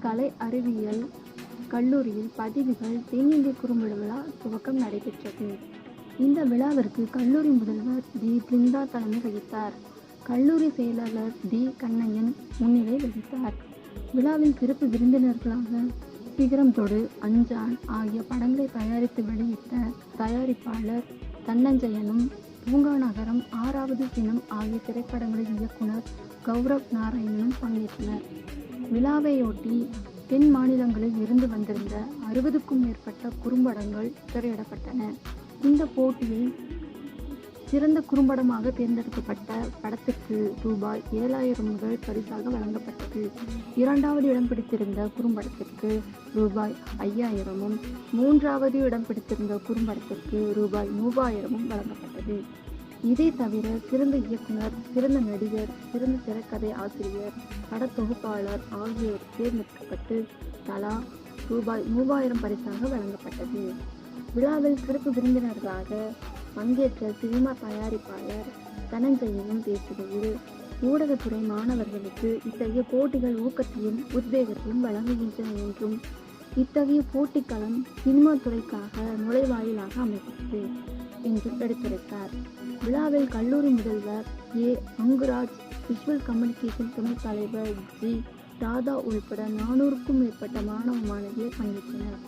கலை அறிவியல் கல்லூரியில் பதிவுகள் தென்னிந்திய குறும்பட விழா துவக்கம் நடைபெற்றது. இந்த விழாவிற்கு கல்லூரி முதல்வர் டி. பிருந்தா தலைமை வகித்தார். கல்லூரி செயலாளர் டி. கண்ணையன் முன்னிலை வகித்தார். விழாவில் சிறப்பு விருந்தினர்களாக சிகரம் தொடு, அஞ்சான் ஆகிய படங்களை தயாரித்து வெளியிட்ட தயாரிப்பாளர் தன்னஞ்சயனும், பூங்கா நகரம், 6வது சினம் ஆகிய திரைப்படங்களின் இயக்குனர் கௌரவ் நாராயணனும் பங்கேற்றனர். விழாவையொட்டி தென் மாநிலங்களில் இருந்து வந்திருந்த 60க்கும் மேற்பட்ட குறும்படங்கள் திரையிடப்பட்டன. இந்த போட்டியில் சிறந்த குறும்படமாக தேர்ந்தெடுக்கப்பட்ட படத்திற்கு ரூபாய் 7,000 பரிசாக வழங்கப்பட்டது. 2வது இடம் பிடித்திருந்த குறும்படத்திற்கு ரூபாய் 5,000-ம், 3வது இடம் பிடித்திருந்த குறும்படத்திற்கு ரூபாய் 30,000-ம் வழங்கப்பட்டது. இதை தவிர சிறந்த இயக்குனர், சிறந்த நடிகர், சிறந்த திரைக்கதை ஆசிரியர், படத்தொகுப்பாளர் ஆகியோர் தேர்ந்தெடுக்கப்பட்டு தலா ரூபாய் 30,000 பரிசாக வழங்கப்பட்டது. விழாவில் சிறப்பு விருந்தினர்களாக பங்கேற்ற சினிமா தயாரிப்பாளர் தனஞ்சயனும் பேசுகையில், ஊடகத்துறை மாணவர்களுக்கு இத்தகைய போட்டிகள் ஊக்கத்தையும் உத்வேகத்தையும் வழங்குகின்றன என்றும், இத்தகைய போட்டிக்களம் சினிமா துறைக்காக நுழைவாயிலாக அமைகிறது என்றும் எடுத்துரைத்தார். விழாவில் கல்லூரி முதல்வர் ஏ. அங்குராஜ், விஷுவல் கம்யூனிகேஷன் துணைத் தலைவர் ஜி. ராதா உள்பட 400க்கும் மேற்பட்ட மாணவ மாணவியர் பங்கேற்றனர்.